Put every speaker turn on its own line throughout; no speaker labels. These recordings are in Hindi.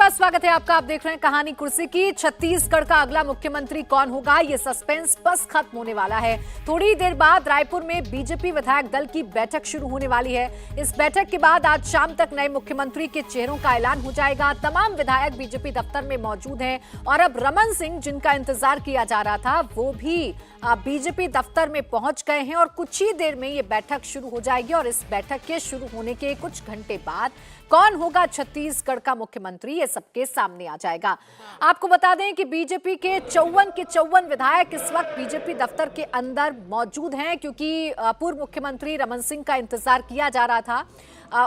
बार स्वागत है आपका। आप देख रहे हैं कहानी कुर्सी की। छत्तीसगढ़ का अगला मुख्यमंत्री कौन होगा, ये सस्पेंस बस खत्म होने वाला है। थोड़ी देर बाद रायपुर में बीजेपी विधायक दल की बैठक शुरू होने वाली है। इस बैठक के बाद आज शाम तक नए मुख्यमंत्री के चेहरों का ऐलान हो जाएगा। तमाम विधायक बीजेपी दफ्तर में मौजूद हैं और अब रमन सिंह, जिनका इंतजार किया जा रहा था, वो भी बीजेपी दफ्तर में पहुंच गए हैं और कुछ ही देर में ये बैठक शुरू हो जाएगी। और इस बैठक के शुरू होने के कुछ घंटे बाद कौन होगा छत्तीसगढ़ का मुख्यमंत्री, ये सबके सामने आ जाएगा। आपको बता दें कि बीजेपी के 54 विधायक इस वक्त बीजेपी दफ्तर के अंदर मौजूद हैं, क्योंकि पूर्व मुख्यमंत्री रमन सिंह का इंतजार किया जा रहा था।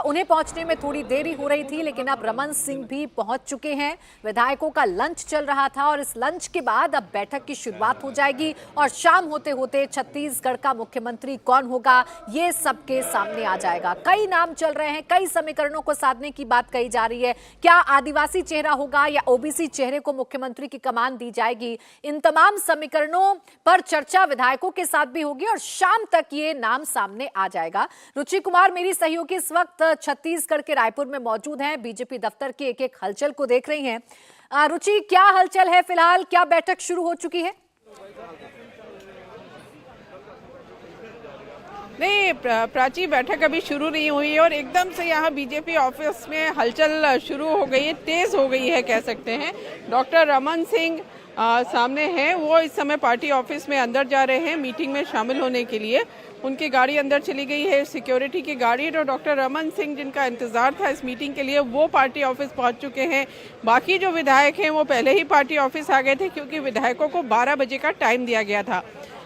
उन्हें पहुंचने में थोड़ी देरी हो रही थी, लेकिन अब रमन सिंह भी पहुंच चुके हैं। विधायकों का लंच चल रहा था और इस लंच के बाद अब बैठक की शुरुआत हो जाएगी और शाम होते होते छत्तीसगढ़ का मुख्यमंत्री कौन होगा, ये सबके सामने आ जाएगा। कई नाम चल रहे हैं, कई समीकरणों को साधने की बात कही जा रही है। क्या आदिवासी चेहरा होगा या ओबीसी चेहरे को मुख्यमंत्री की कमान दी जाएगी, इन तमाम समीकरणों पर चर्चा विधायकों के साथ भी होगी और शाम तक ये नाम सामने आ जाएगा। रुचि कुमार मेरी सहयोगी इस वक्त छत्तीसगढ़ के रायपुर में मौजूद हैं, बीजेपी दफ्तर की एक एक हलचल को देख रही हैं। रुचि, क्या हलचल है फिलहाल, क्या बैठक शुरू हो चुकी है?
नहीं प्राची, बैठक अभी शुरू नहीं हुई है और एकदम से यहाँ बीजेपी ऑफिस में हलचल शुरू हो गई है, तेज हो गई है कह सकते हैं। डॉक्टर रमन सिंह सामने हैं, वो इस समय पार्टी ऑफिस में अंदर जा रहे हैं मीटिंग में शामिल होने के लिए। उनकी गाड़ी अंदर चली गई है, सिक्योरिटी की गाड़ी। तो डॉक्टर रमन सिंह, जिनका इंतजार था इस मीटिंग के लिए, वो पार्टी ऑफिस पहुंच चुके हैं। बाकी जो विधायक हैं वो पहले ही पार्टी ऑफिस आ गए थे, क्योंकि विधायकों को 12 बजे का टाइम दिया गया था।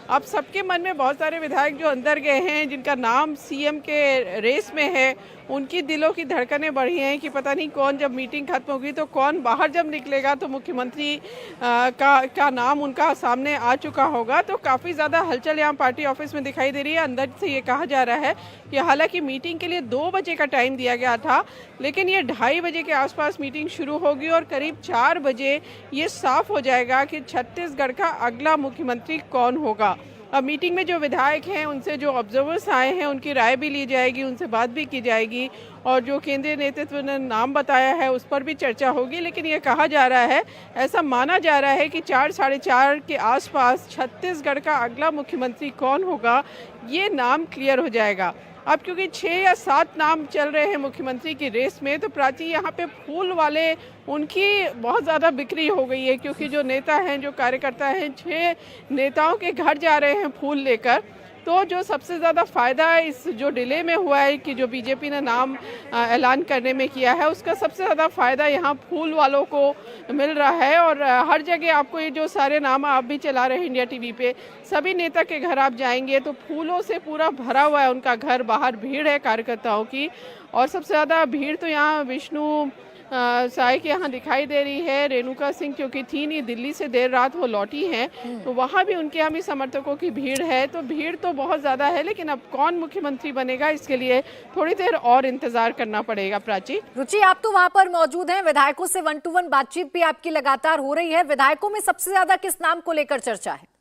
अब सबके मन में बहुत सारे विधायक जो अंदर गए हैं, जिनका नाम सीएम के रेस में है, उनकी दिलों की धड़कनें बढ़ी हैं कि पता नहीं कौन, जब मीटिंग खत्म होगी तो कौन बाहर जब निकलेगा तो मुख्यमंत्री का नाम उनका सामने आ चुका होगा। तो काफ़ी ज़्यादा हलचल यहाँ पार्टी ऑफिस में दिखाई दे रही है। अंदर से ये कहा जा रहा है कि हालांकि मीटिंग के लिए 2 बजे का टाइम दिया गया था, लेकिन ये 2:30 बजे के आसपास मीटिंग शुरू होगी और करीब 4 बजे ये साफ हो जाएगा कि छत्तीसगढ़ का अगला मुख्यमंत्री कौन होगा। अब मीटिंग में जो विधायक हैं, उनसे जो ऑब्जर्वर्स आए हैं, उनकी राय भी ली जाएगी, उनसे बात भी की जाएगी और जो केंद्रीय नेतृत्व ने नाम बताया है उस पर भी चर्चा होगी। लेकिन ये कहा जा रहा है, ऐसा माना जा रहा है कि 4 साढ़े 4 के आसपास छत्तीसगढ़ का अगला मुख्यमंत्री कौन होगा, ये नाम क्लियर हो जाएगा। अब क्योंकि 6 या 7 नाम चल रहे हैं मुख्यमंत्री की रेस में, तो प्राची यहाँ पे फूल वाले, उनकी बहुत ज़्यादा बिक्री हो गई है, क्योंकि जो नेता हैं, जो कार्यकर्ता हैं, 6 नेताओं के घर जा रहे हैं फूल लेकर। तो जो सबसे ज़्यादा फ़ायदा इस जो डिले में हुआ है कि जो बीजेपी ने नाम ऐलान करने में किया है, उसका सबसे ज़्यादा फ़ायदा यहाँ फूल वालों को मिल रहा है। और हर जगह आपको ये जो सारे नाम आप भी चला रहे हैं इंडिया टीवी पे, सभी नेता के घर आप जाएंगे तो फूलों से पूरा भरा हुआ है उनका घर, बाहर भीड़ है कार्यकर्ताओं की। और सबसे ज़्यादा भीड़ तो यहाँ विष्णु साय के यहाँ दिखाई दे रही है। रेणुका सिंह क्योंकि थी नहीं, दिल्ली से देर रात वो लौटी हैं, तो वहाँ भी उनके यहाँ भी समर्थकों की भीड़ है। तो भीड़ तो बहुत ज़्यादा है, लेकिन अब कौन मुख्यमंत्री बनेगा इसके लिए थोड़ी देर और इंतजार करना पड़ेगा। प्राची,
रुचि, आप तो वहाँ पर मौजूद हैं, विधायकों से 1 to 1 बातचीत भी आपकी लगातार हो रही है। विधायकों में सबसे ज्यादा किस नाम को लेकर चर्चा है?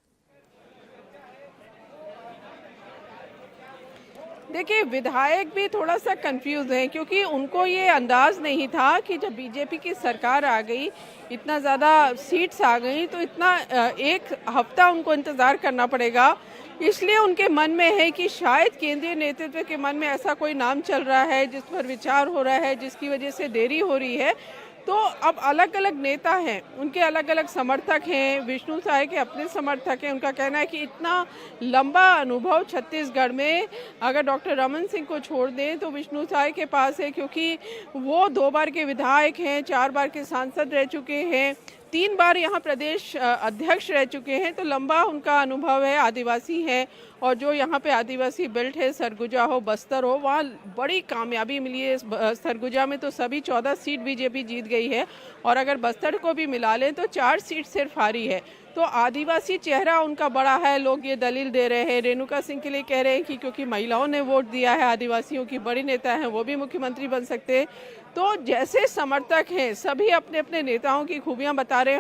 देखिए, विधायक भी थोड़ा सा कंफ्यूज हैं, क्योंकि उनको ये अंदाज नहीं था कि जब बीजेपी की सरकार आ गई, इतना ज़्यादा सीट्स आ गई, तो इतना 1 हफ्ता उनको इंतज़ार करना पड़ेगा। इसलिए उनके मन में है कि शायद केंद्रीय नेतृत्व के मन में ऐसा कोई नाम चल रहा है जिस पर विचार हो रहा है, जिसकी वजह से देरी हो रही है। तो अब अलग अलग नेता हैं, उनके अलग अलग समर्थक हैं। विष्णु साय के अपने समर्थक हैं, उनका कहना है कि इतना लंबा अनुभव छत्तीसगढ़ में अगर डॉक्टर रमन सिंह को छोड़ दें तो विष्णु साय के पास है, क्योंकि वो 2 बार के विधायक हैं, 4 बार के सांसद रह चुके हैं, 3 बार यहाँ प्रदेश अध्यक्ष रह चुके हैं। तो लंबा उनका अनुभव है, आदिवासी है और जो यहाँ पे आदिवासी बेल्ट है, सरगुजा हो, बस्तर हो, वहाँ बड़ी कामयाबी मिली है। सरगुजा में तो सभी 14 सीट बीजेपी जीत गई है और अगर बस्तर को भी मिला लें तो 4 सीट सिर्फ हारी है। तो आदिवासी चेहरा उनका बड़ा है, लोग ये दलील दे रहे हैं। रेणुका सिंह के लिए कह रहे हैं कि क्योंकि महिलाओं ने वोट दिया है, आदिवासियों की बड़ी नेता हैं, वो भी मुख्यमंत्री बन सकते हैं। तो जैसे समर्थक हैं सभी अपने अपने नेताओं की खूबियां बता रहे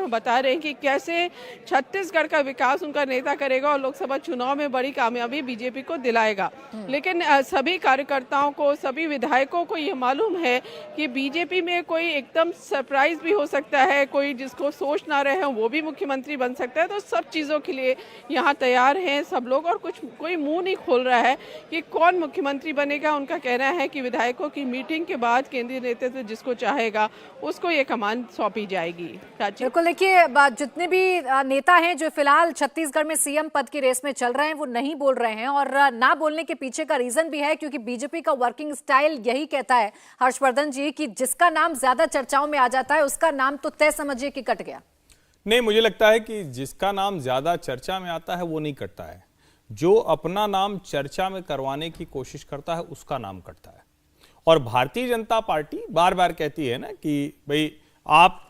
हैं कि कैसे छत्तीसगढ़ का विकास उनका नेता करेगा और लोकसभा चुनाव में बड़ी कामयाबी बीजेपी को दिलाएगा। लेकिन सभी कार्यकर्ताओं को, सभी विधायकों को ये मालूम है कि बीजेपी में कोई एकदम सरप्राइज भी हो सकता है, कोई जिसको सोच ना रहे हो वो भी मुख्यमंत्री बन सकता है। तो सब चीज़ों के लिए यहाँ तैयार हैं सब लोग और कोई मुंह नहीं खोल रहा है कि कौन मुख्यमंत्री बनेगा। उनका कहना है कि विधायकों की मीटिंग के बाद केंद्रीय नेतृत्व जिसको चाहेगा उसको ये कमान सौंपी जाएगी।
बिल्कुल, देखिए जितने भी नेता हैं जो फिलहाल छत्तीसगढ़ में सीएम पद की रेस में चल रहे हैं वो नहीं बोल रहे हैं, और ना बोलने के पीछे का रीजन भी है क्योंकि बीजेपी का वर्किंग स्टाइल यही कहता है हर्षवर्धन जी कि जिसका नाम ज्यादा चर्चाओं में आ जाता है उसका नाम तो तय समझिए कि कट गया।
नहीं, मुझे लगता है कि जिसका नाम ज्यादा चर्चा में आता है वो नहीं कटता है, जो अपना नाम चर्चा में करवाने की कोशिश करता है उसका नाम कटता है। और भारतीय जनता पार्टी बार बार कहती है ना कि भाई आप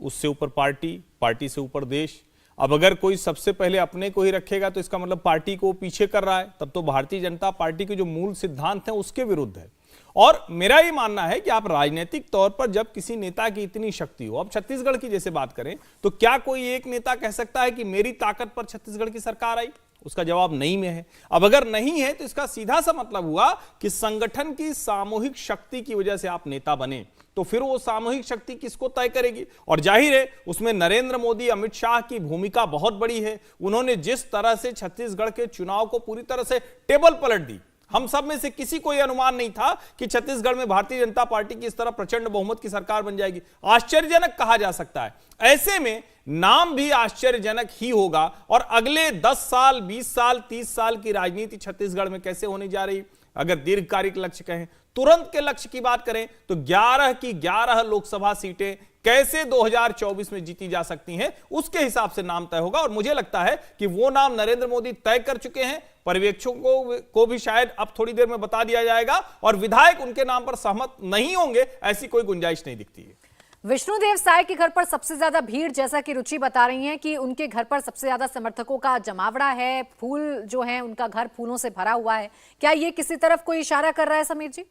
उससे ऊपर पार्टी, पार्टी से ऊपर देश। अब अगर कोई सबसे पहले अपने को ही रखेगा तो इसका मतलब पार्टी को पीछे कर रहा है, तब तो भारतीय जनता पार्टी के जो मूल सिद्धांत हैं उसके विरुद्ध है। और मेरा ये मानना है कि आप राजनीतिक तौर पर जब किसी नेता की इतनी शक्ति हो, अब छत्तीसगढ़ की जैसे बात करें तो क्या कोई एक नेता कह सकता है कि मेरी ताकत पर छत्तीसगढ़ की सरकार आई? उसका जवाब नहीं में है। अब अगर नहीं है तो इसका सीधा सा मतलब हुआ कि संगठन की सामूहिक शक्ति की वजह से आप नेता बने, तो फिर वो सामूहिक शक्ति किसको तय करेगी? और जाहिर है उसमें नरेंद्र मोदी, अमित शाह की भूमिका बहुत बड़ी है। उन्होंने जिस तरह से छत्तीसगढ़ के चुनाव को पूरी तरह से टेबल पलट दी, हम सब में से किसी को यह अनुमान नहीं था कि छत्तीसगढ़ में भारतीय जनता पार्टी की इस तरह प्रचंड बहुमत की सरकार बन जाएगी। आश्चर्यजनक कहा जा सकता है। ऐसे में नाम भी आश्चर्यजनक ही होगा। और अगले 10 साल, 20 साल, 30 साल की राजनीति छत्तीसगढ़ में कैसे होने जा रही, अगर दीर्घकालिक लक्ष्य कहें, तुरंत के लक्ष्य की बात करें तो 11 की 11 लोकसभा सीटें कैसे 2024 में जीती जा सकती हैं, उसके हिसाब से नाम तय होगा। और मुझे लगता है कि वो नाम नरेंद्र मोदी तय कर चुके हैं। पर्यवेक्षकों को भी शायद अब थोड़ी देर में बता दिया जाएगा, और विधायक उनके नाम पर सहमत नहीं होंगे ऐसी कोई गुंजाइश नहीं दिखती है।
विष्णुदेव साय के घर पर सबसे ज्यादा भीड़, जैसा कि रुचि बता रही हैं कि उनके घर पर सबसे ज्यादा समर्थकों का जमावड़ा है, फूल जो है उनका घर फूलों से भरा हुआ है। क्या ये किसी तरफ कोई इशारा कर रहा है समीर जी?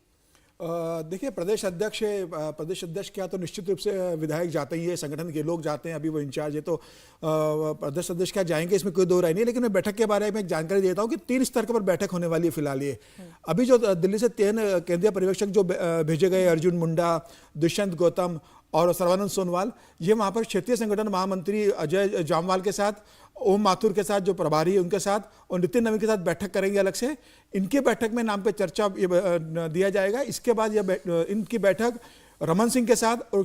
देखिए, प्रदेश अध्यक्ष क्या तो निश्चित रूप से विधायक जाते ही है, संगठन के लोग जाते हैं, अभी वो इंचार्ज है तो प्रदेश अध्यक्ष क्या जाएंगे, इसमें कोई दो राय नहीं। लेकिन मैं बैठक के बारे में एक जानकारी देता हूँ कि 3 स्तर पर बैठक होने वाली है फिलहाल। ये अभी जो दिल्ली से 3 केंद्रीय पर्यवेक्षक जो भेजे गए, अर्जुन मुंडा, दुष्यंत गौतम और सर्वानंद सोनवाल, ये वहाँ पर क्षेत्रीय संगठन महामंत्री अजय जामवाल के साथ, ओम माथुर के साथ जो प्रभारी है उनके साथ, और नितिन नवीन के साथ बैठक करेंगे अलग से। इनकी बैठक में नाम पे चर्चा दिया जाएगा। इसके बाद इनकी बैठक रमन सिंह के साथ और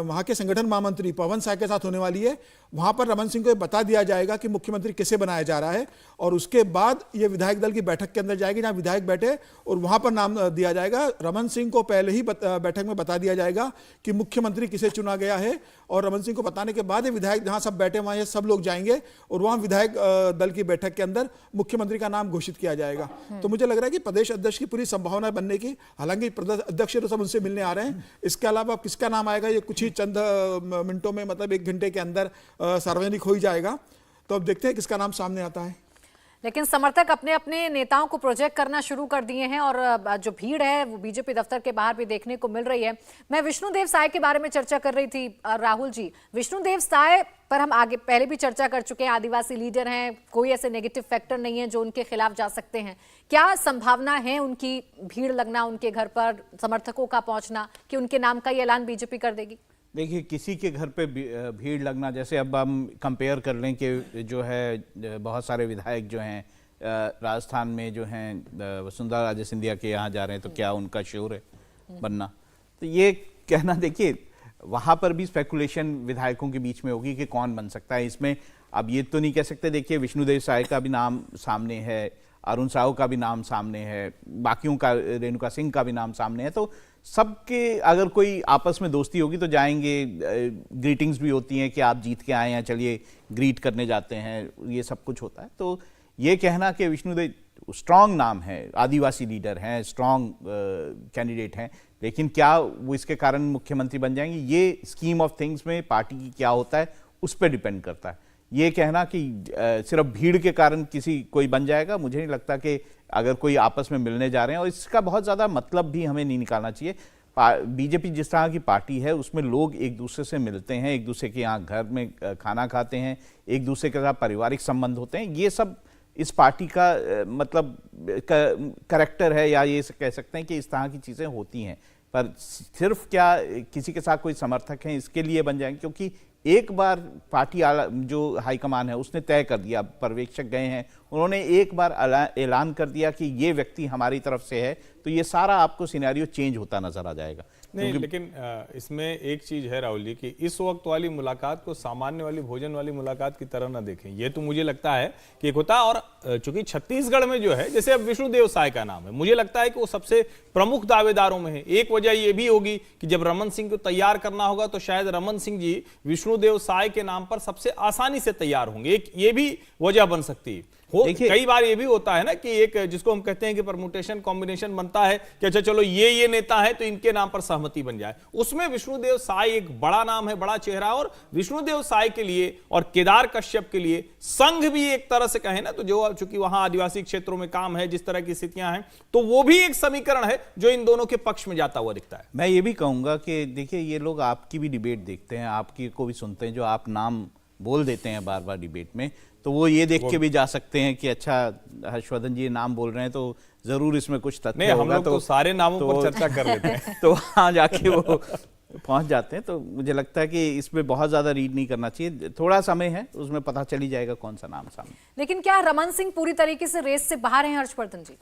वहाँ के संगठन महामंत्री पवन साय के साथ होने वाली है। वहाँ पर रमन सिंह को बता दिया जाएगा कि मुख्यमंत्री किसे बनाया जा रहा है, और उसके बाद ये विधायक दल की बैठक के अंदर जाएगी जहाँ विधायक बैठे और वहाँ पर नाम दिया जाएगा। रमन सिंह को पहले ही बैठक में बता दिया जाएगा कि मुख्यमंत्री किसे चुना गया है, और रमन सिंह को बताने के बाद ये विधायक जहाँ सब बैठे वहाँ ये सब लोग जाएंगे और वहाँ विधायक दल की बैठक के अंदर मुख्यमंत्री का नाम घोषित किया जाएगा। तो मुझे लग रहा है कि प्रदेश अध्यक्ष की पूरी संभावना बनने की, हालांकि प्रदेश अध्यक्ष तो सब उनसे मिलने आ रहे हैं, इसके अलावा किसका नाम आएगा ये कुछ ही चंद मिनटों में, मतलब 1 घंटे के अंदर सार्वजनिक हो ही जाएगा। तो अब देखते हैं किसका नाम सामने आता है।
लेकिन समर्थक अपने अपने नेताओं को प्रोजेक्ट करना शुरू कर दिए हैं, और जो भीड़ है वो बीजेपी दफ्तर के बाहर भी देखने को मिल रही है। मैं विष्णुदेव साय के बारे में चर्चा कर रही थी राहुल जी। विष्णुदेव साय पर हम आगे पहले भी चर्चा कर चुके हैं, आदिवासी लीडर हैं, कोई ऐसे नेगेटिव फैक्टर नहीं है जो उनके खिलाफ जा सकते हैं। क्या संभावना है उनकी भीड़ लगना, उनके घर पर समर्थकों का पहुंचना, कि उनके नाम का ये ऐलान बीजेपी कर देगी?
देखिए, किसी के घर पे भीड़ लगना, जैसे अब हम कंपेयर कर लें कि जो है बहुत सारे विधायक जो हैं राजस्थान में जो हैं वसुंधरा राजे सिंधिया के यहाँ जा रहे हैं, तो क्या उनका श्योर है बनना? तो ये कहना, देखिए वहाँ पर भी स्पेकुलेशन विधायकों के बीच में होगी कि कौन बन सकता है। इसमें अब ये तो नहीं कह सकते। देखिए, विष्णुदेव साय का भी नाम सामने है, अरुण साहू का भी नाम सामने है, बाकियों का, रेणुका सिंह का भी नाम सामने है। तो सबके अगर कोई आपस में दोस्ती होगी तो जाएंगे। ग्रीटिंग्स भी होती हैं कि आप जीत के आए हैं, चलिए ग्रीट करने जाते हैं, ये सब कुछ होता है। तो ये कहना कि विष्णुदेव स्ट्रांग नाम है, आदिवासी लीडर हैं, स्ट्रांग कैंडिडेट हैं, लेकिन क्या वो इसके कारण मुख्यमंत्री बन जाएंगे, ये स्कीम ऑफ थिंग्स में पार्टी की क्या होता है उस पर डिपेंड करता है। ये कहना कि सिर्फ भीड़ के कारण कोई बन जाएगा, मुझे नहीं लगता कि अगर कोई आपस में मिलने जा रहे हैं, और इसका बहुत ज़्यादा मतलब भी हमें नहीं निकालना चाहिए। बीजेपी जिस तरह की पार्टी है उसमें लोग एक दूसरे से मिलते हैं, एक दूसरे के यहाँ घर में खाना खाते हैं, एक दूसरे के साथ पारिवारिक संबंध होते हैं। ये सब इस पार्टी का मतलब करैक्टर है, या ये कह सकते हैं कि इस तरह की चीज़ें होती हैं। पर सिर्फ क्या किसी के साथ कोई समर्थक हैं इसके लिए बन जाएंगे, क्योंकि एक बार पार्टी जो हाईकमान है उसने तय कर दिया, पर्यवेक्षक गए हैं, उन्होंने एक बार ऐलान कर दिया कि ये व्यक्ति हमारी तरफ से है, तो ये सारा आपको सिनेरियो चेंज होता नजर आ जाएगा।
नहीं, लेकिन इसमें एक चीज है राहुल जी कि इस वक्त वाली मुलाकात को सामान्य वाली भोजन वाली मुलाकात की तरह ना देखें। ये तो मुझे लगता है कि एक होता है, और चूंकि छत्तीसगढ़ में जो है, जैसे अब विष्णुदेव साय का नाम है, मुझे लगता है कि वो सबसे प्रमुख दावेदारों में है। एक वजह ये भी होगी कि जब रमन सिंह को तैयार करना होगा तो शायद रमन सिंह जी विष्णुदेव साय के नाम पर सबसे आसानी से तैयार होंगे, एक ये भी वजह बन सकती है। कई बार ये भी होता है ना कि एक जिसको हम कहते हैं कि परमुटेशन कॉम्बिनेशन बनता है कि अच्छा चलो ये नेता है तो इनके नाम पर सहमति बन जाए। उसमें विष्णुदेव साय एक बड़ा नाम है, बड़ा चेहरा, और विष्णुदेव साय के लिए और केदार कश्यप के लिए संघ भी एक तरह से कहें ना, तो जो चूंकि वहां आदिवासी क्षेत्रों में काम है, जिस तरह की स्थितियां हैं, तो वो भी एक समीकरण है जो इन दोनों के पक्ष में जाता हुआ दिखता है।
मैं ये भी कहूंगा कि देखिए, ये लोग आपकी भी डिबेट देखते हैं, आपकी को भी सुनते हैं, जो आप नाम बोल देते हैं बार बार डिबेट में, तो वो ये देख के भी जा सकते हैं कि अच्छा हर्षवर्धन जी नाम बोल रहे हैं तो जरूर इसमें कुछ तथ्य होगा।
हम लोग तो सारे नामों पर चर्चा कर लेते हैं
तो वहां जाके वो पहुंच जाते हैं। तो मुझे लगता है कि इसमें बहुत ज्यादा रीड नहीं करना चाहिए, थोड़ा समय है, उसमें पता चल ही जाएगा कौन सा नाम सामने।
लेकिन क्या रमन सिंह पूरी तरीके से रेस से बाहर हैं हर्षवर्धन जी?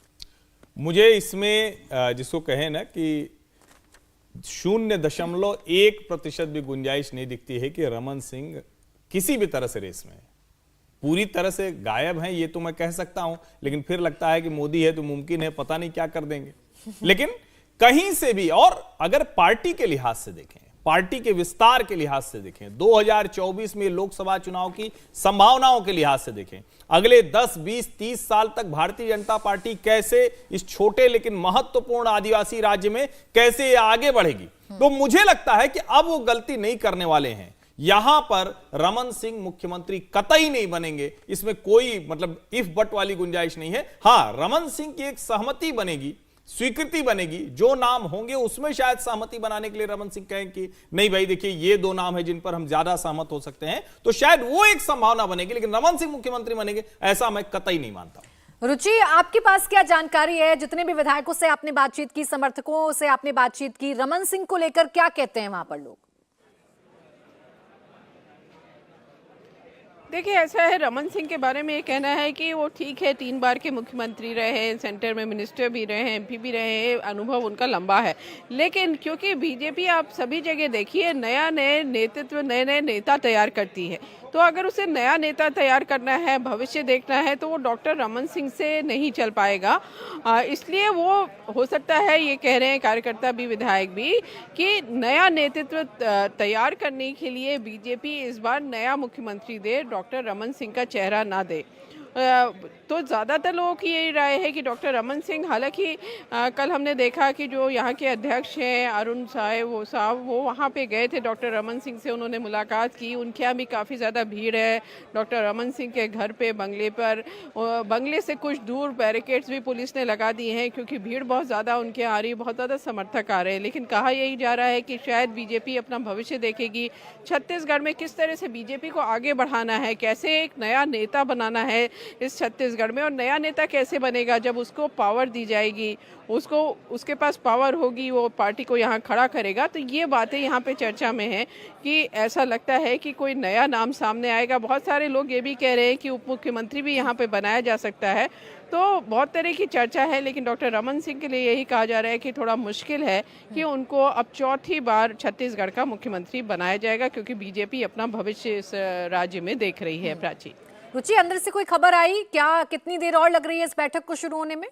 मुझे इसमें जिसको कहे ना कि 0.1% भी गुंजाइश नहीं दिखती है कि रमन सिंह किसी भी तरह से रेस में है। पूरी तरह से गायब हैं ये तो मैं कह सकता हूं, लेकिन फिर लगता है कि मोदी है तो मुमकिन है, पता नहीं क्या कर देंगे। लेकिन कहीं से भी, और अगर पार्टी के लिहाज से देखें, पार्टी के विस्तार के लिहाज से देखें, 2024 में लोकसभा चुनाव की संभावनाओं के लिहाज से देखें, अगले 10, 20, 30 साल तक भारतीय जनता पार्टी कैसे इस छोटे लेकिन महत्वपूर्ण आदिवासी राज्य में कैसे आगे बढ़ेगी, तो मुझे लगता है कि अब वो गलती नहीं करने वाले हैं। यहां पर रमन सिंह मुख्यमंत्री कतई नहीं बनेंगे, इसमें कोई मतलब इफ बट वाली गुंजाइश नहीं है। हां, रमन सिंह की एक सहमति बनेगी, स्वीकृति बनेगी, जो नाम होंगे उसमें शायद सहमति बनाने के लिए रमन सिंह कहें कि नहीं भाई देखिए ये दो नाम है जिन पर हम ज्यादा सहमत हो सकते हैं, तो शायद वो एक संभावना बनेगी, लेकिन रमन सिंह मुख्यमंत्री बनेंगे ऐसा मैं कतई नहीं मानता।
रुचि, आपके पास क्या जानकारी है? जितने भी विधायकों से आपने बातचीत की, समर्थकों से आपने बातचीत की, रमन सिंह को लेकर क्या कहते हैं वहां पर लोग?
देखिए, ऐसा है, रमन सिंह के बारे में ये कहना है कि वो ठीक है, 3 बार के मुख्यमंत्री रहे, सेंटर में मिनिस्टर भी रहे, एमपी भी रहे, अनुभव उनका लंबा है। लेकिन क्योंकि बीजेपी आप सभी जगह देखिए नए नेतृत्व, नए नेता तैयार करती है, तो अगर उसे नया नेता तैयार करना है, भविष्य देखना है, तो वो डॉक्टर रमन सिंह से नहीं चल पाएगा। इसलिए वो हो सकता है, ये कह रहे हैं कार्यकर्ता भी, विधायक भी, कि नया नेतृत्व तैयार करने के लिए बीजेपी इस बार नया मुख्यमंत्री दे, डॉक्टर रमन सिंह का चेहरा ना दे। तो ज़्यादातर लोगों की यही राय है कि डॉक्टर रमन सिंह, हालांकि कल हमने देखा कि जो यहाँ के अध्यक्ष हैं अरुण साहब वो वहाँ पे गए थे, डॉक्टर रमन सिंह से उन्होंने मुलाकात की, उनके यहाँ भी काफ़ी ज़्यादा भीड़ है डॉक्टर रमन सिंह के घर पे, बंगले पर। बंगले से कुछ दूर बैरिकेड्स भी पुलिस ने लगा दिए हैं क्योंकि भीड़ बहुत ज़्यादा उनके आ रही है, बहुत ज़्यादा समर्थक आ रहे हैं। लेकिन कहा यही जा रहा है कि शायद बीजेपी अपना भविष्य देखेगी, छत्तीसगढ़ में किस तरह से बीजेपी को आगे बढ़ाना है, कैसे एक नया नेता बनाना है इस छत्तीसगढ़ में। और नया नेता कैसे बनेगा? जब उसको पावर दी जाएगी, उसके पास पावर होगी, वो पार्टी को यहाँ खड़ा करेगा। तो ये बातें यहाँ पे चर्चा में है कि ऐसा लगता है कि कोई नया नाम सामने आएगा। बहुत सारे लोग ये भी कह रहे हैं कि उप मुख्यमंत्री भी यहाँ पे बनाया जा सकता है। तो बहुत तरह की चर्चा है, लेकिन डॉक्टर रमन सिंह के लिए यही कहा जा रहा है कि थोड़ा मुश्किल है कि उनको अब 4थी बार छत्तीसगढ़ का मुख्यमंत्री बनाया जाएगा, क्योंकि बीजेपी अपना भविष्य इस राज्य में देख रही है। प्राची,
रुचि, अंदर से कोई खबर आई क्या? कितनी देर और लग रही है इस बैठक को शुरू होने में?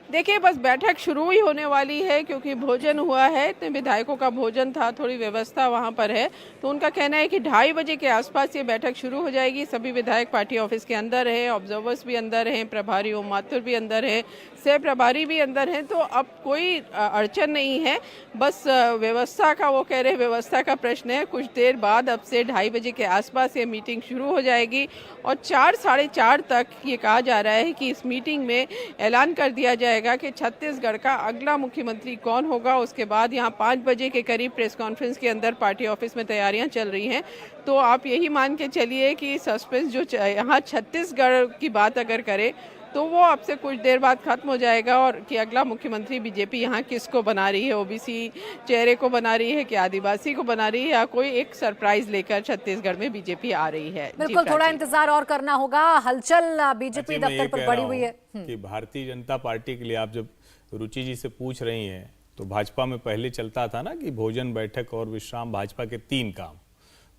देखिए, बस बैठक शुरू ही होने वाली है, क्योंकि भोजन हुआ है, इतने विधायकों का भोजन था, थोड़ी व्यवस्था वहां पर है। तो उनका कहना है कि 2:30 बजे के आसपास ये बैठक शुरू हो जाएगी। सभी विधायक पार्टी ऑफिस के अंदर हैं, ऑब्जर्वर्स भी अंदर हैं, प्रभारी ओम माथुर भी अंदर है, सह प्रभारी भी अंदर हैं, तो अब कोई अड़चन नहीं है। बस व्यवस्था का, वो कह रहे हैं व्यवस्था का प्रश्न है। कुछ देर बाद अब से 2:30 बजे के आसपास ये मीटिंग शुरू हो जाएगी और 4 साढ़े 4 तक ये कहा जा रहा है कि इस मीटिंग में ऐलान कर दिया जाएगा कि छत्तीसगढ़ का अगला मुख्यमंत्री कौन होगा। उसके बाद यहाँ 5 बजे के करीब प्रेस कॉन्फ्रेंस के अंदर पार्टी ऑफिस में तैयारियां चल रही हैं। तो आप यही मान के चलिए कि सस्पेंस जो यहाँ छत्तीसगढ़ की बात अगर करें तो वो अब से कुछ देर बाद खत्म हो जाएगा, और कि अगला मुख्यमंत्री बीजेपी यहाँ किसको बना रही है, ओबीसी चेहरे को बना रही है कि आदिवासी को बना रही है, या कोई एक सरप्राइज लेकर छत्तीसगढ़ में बीजेपी आ रही है।
बिल्कुल, थोड़ा इंतजार और करना होगा। हलचल बीजेपी दफ्तर पर बढ़ी हुई है
कि भारतीय जनता पार्टी के लिए आप जब रुचि जी से पूछ रही हैं तो भाजपा में पहले चलता था ना कि भोजन, बैठक और विश्राम भाजपा के 3 काम।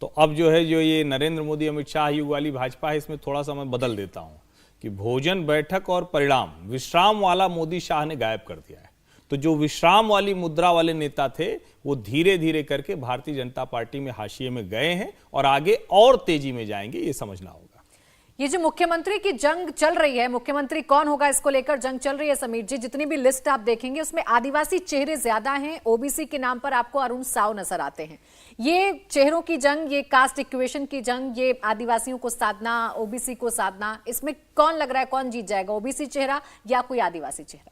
तो अब जो है, जो ये नरेंद्र मोदी अमित शाह युग वाली भाजपा है, इसमें थोड़ा सा मैं बदल देता हूं कि भोजन, बैठक और परिणाम, विश्राम वाला मोदी शाह ने गायब कर दिया है। तो जो विश्राम वाली मुद्रा वाले नेता थे वो धीरे धीरे करके भारतीय जनता पार्टी में हाशिए में गए हैं और आगे और तेजी में जाएंगे, ये समझना होगा।
ये जो मुख्यमंत्री की जंग चल रही है, मुख्यमंत्री कौन होगा इसको लेकर जंग चल रही है समीर जी, जितनी भी लिस्ट आप देखेंगे उसमें आदिवासी चेहरे ज्यादा हैं। ओबीसी के नाम पर आपको अरुण साव नजर आते हैं। ये चेहरों की जंग, ये कास्ट इक्वेशन की जंग, ये आदिवासियों को साधना, ओबीसी को साधना, इसमें कौन लग रहा है कौन जीत जाएगा, ओबीसी चेहरा या कोई आदिवासी चेहरा?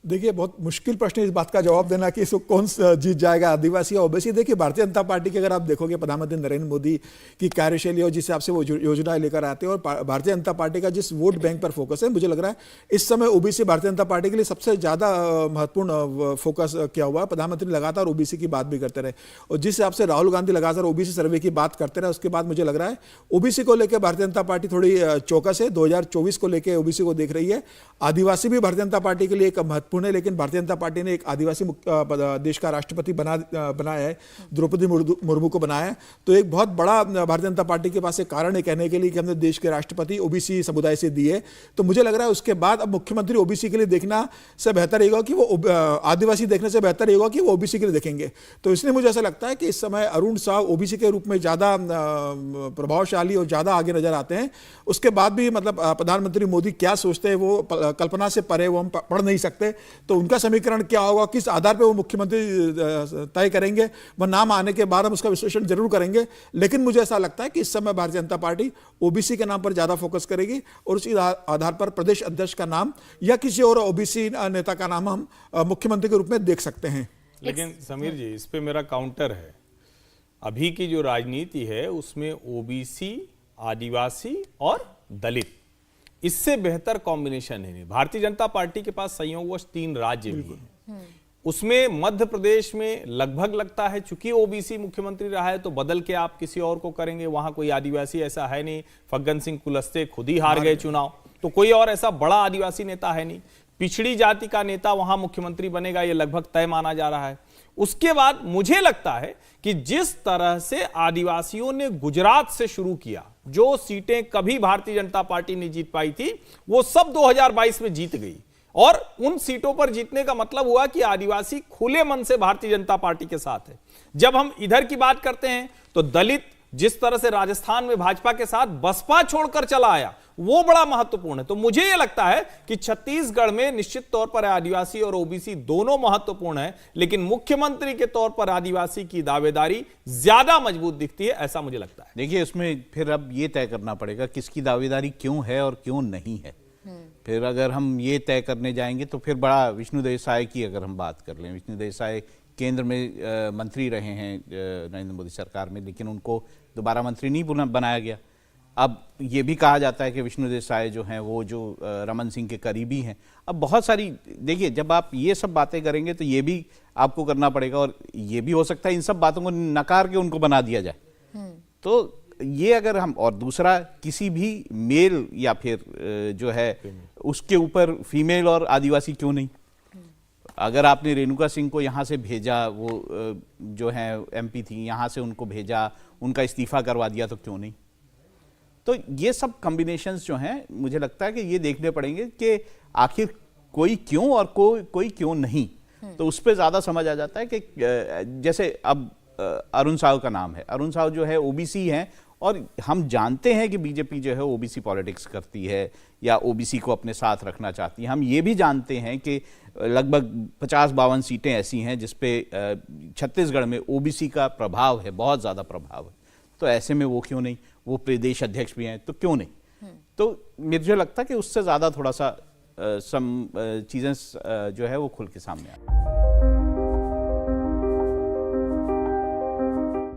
देखिए, बहुत मुश्किल प्रश्न है इस बात का जवाब देना कि इसको कौन जीत जाएगा, आदिवासी या ओबीसी। देखिए, भारतीय जनता पार्टी की अगर आप देखोगे प्रधानमंत्री नरेंद्र मोदी की कार्यशैली और जिस हिसाब से वो योजनाएं लेकर आते हैं और भारतीय जनता पार्टी का जिस वोट बैंक पर फोकस है, मुझे लग रहा है इस समय ओबीसी भारतीय जनता पार्टी के लिए सबसे ज़्यादा महत्वपूर्ण फोकस किया हुआ है। प्रधानमंत्री लगातार ओबीसी की बात भी करते रहे और जिस हिसाब से राहुल गांधी लगातार ओबीसी सर्वे की बात करते रहे, उसके बाद मुझे लग रहा है ओबीसी को लेकर भारतीय जनता पार्टी थोड़ी चौकस है। 2024 को लेकर ओबीसी को देख रही है। आदिवासी भी भारतीय जनता पार्टी के लिए एक महत्वपूर्ण है, लेकिन भारतीय जनता पार्टी ने एक आदिवासी देश का राष्ट्रपति बनाया है, द्रौपदी मुर्मू को बनाया है। तो एक बहुत बड़ा भारतीय जनता पार्टी के पास एक कारण है कहने के लिए कि हमने देश के राष्ट्रपति ओबीसी समुदाय से दिए। तो मुझे लग रहा है उसके बाद अब मुख्यमंत्री ओबीसी के लिए देखना से बेहतर रहेगा कि वो आदिवासी देखने से बेहतर रहेगा कि वो ओबीसी के लिए देखेंगे। तो इसलिए मुझे ऐसा लगता है कि इस समय अरुण साव ओबीसी के रूप में ज्यादा प्रभावशाली और ज्यादा आगे नजर आते हैं। उसके बाद भी मतलब प्रधानमंत्री मोदी क्या सोचते हैं वो कल्पना से परे वो हम पढ़ नहीं सकते। तो उनका समीकरण क्या होगा, किस आधार पर वो मुख्यमंत्री तय करेंगे, वह नाम आने के बाद हम उसका विश्लेषण जरूर करेंगे। लेकिन मुझे ऐसा लगता है कि इस समय भारतीय जनता पार्टी ओबीसी के नाम पर ज्यादा फोकस करेगी और उसी आधार पर प्रदेश अध्यक्ष का नाम या किसी और ओबीसी नेता का नाम हम मुख्यमंत्री के रूप में देख सकते हैं।
लेकिन समीर जी, इस पे मेरा काउंटर है। अभी की जो राजनीति है उसमें ओबीसी, आदिवासी और दलित, इससे बेहतर कॉम्बिनेशन है नहीं। भारतीय जनता पार्टी के पास संयोगवश 3 राज्य भी हैं। उसमें मध्य प्रदेश में लगभग लगता है चूंकि ओबीसी मुख्यमंत्री रहा है तो बदल के आप किसी और को करेंगे। वहां कोई आदिवासी ऐसा है नहीं। फग्गन सिंह कुलस्ते खुद ही हार गए चुनाव, तो कोई और ऐसा बड़ा आदिवासी नेता है नहीं। पिछड़ी जाति का नेता वहां मुख्यमंत्री बनेगा, ये लगभग तय माना जा रहा है। उसके बाद मुझे लगता है कि जिस तरह से आदिवासियों ने गुजरात से शुरू किया, जो सीटें कभी भारतीय जनता पार्टी नहीं जीत पाई थी वो सब 2022 में जीत गई। और उन सीटों पर जीतने का मतलब हुआ कि आदिवासी खुले मन से भारतीय जनता पार्टी के साथ है। जब हम इधर की बात करते हैं तो दलित जिस तरह से राजस्थान में भाजपा के साथ बसपा छोड़कर चला आया वो बड़ा महत्वपूर्ण है। तो मुझे यह लगता है कि छत्तीसगढ़ में निश्चित तौर पर आदिवासी और ओबीसी दोनों महत्वपूर्ण है, लेकिन मुख्यमंत्री के तौर पर आदिवासी की दावेदारी ज्यादा मजबूत दिखती है, ऐसा मुझे लगता है।
देखिए, इसमें फिर अब ये तय करना पड़ेगा किसकी दावेदारी क्यों है और क्यों नहीं है। फिर अगर हम ये तय करने जाएंगे तो फिर बड़ा विष्णुदेव साय की अगर हम बात कर लें, विष्णुदेव साय केंद्र में मंत्री रहे हैं नरेंद्र मोदी सरकार में, लेकिन उनको दोबारा मंत्री नहीं बनाया गया। अब ये भी कहा जाता है कि विष्णुदेव साय जो हैं वो जो रमन सिंह के करीबी हैं। अब बहुत सारी, देखिए, जब आप ये सब बातें करेंगे तो ये भी आपको करना पड़ेगा और ये भी हो सकता है इन सब बातों को नकार के उनको बना दिया जाए। तो ये अगर हम, और दूसरा किसी भी मेल या फिर जो है उसके ऊपर फीमेल और आदिवासी क्यों नहीं। अगर आपने रेणुका सिंह को यहाँ से भेजा, वो जो है एमपी थी, यहाँ से उनको भेजा, उनका इस्तीफा करवा दिया, तो क्यों नहीं। तो ये सब कॉम्बिनेशंस जो हैं मुझे लगता है कि ये देखने पड़ेंगे कि आखिर कोई क्यों और कोई क्यों नहीं। तो उस पर ज़्यादा समझ आ जाता है कि जैसे अब अरुण साव का नाम है। अरुण साव जो है ओबीसी हैं और हम जानते हैं कि बीजेपी जो है ओबीसी पॉलिटिक्स करती है या ओबीसी को अपने साथ रखना चाहती है। हम ये भी जानते हैं कि लगभग 50-52 सीटें ऐसी हैं जिसपे छत्तीसगढ़ में ओबीसी का प्रभाव है, बहुत ज़्यादा प्रभाव है। तो ऐसे में वो क्यों नहीं, वो प्रदेश अध्यक्ष भी हैं तो क्यों नहीं। तो मुझे लगता है कि उससे ज़्यादा थोड़ा सा चीज़ें जो है वो खुल के सामने आ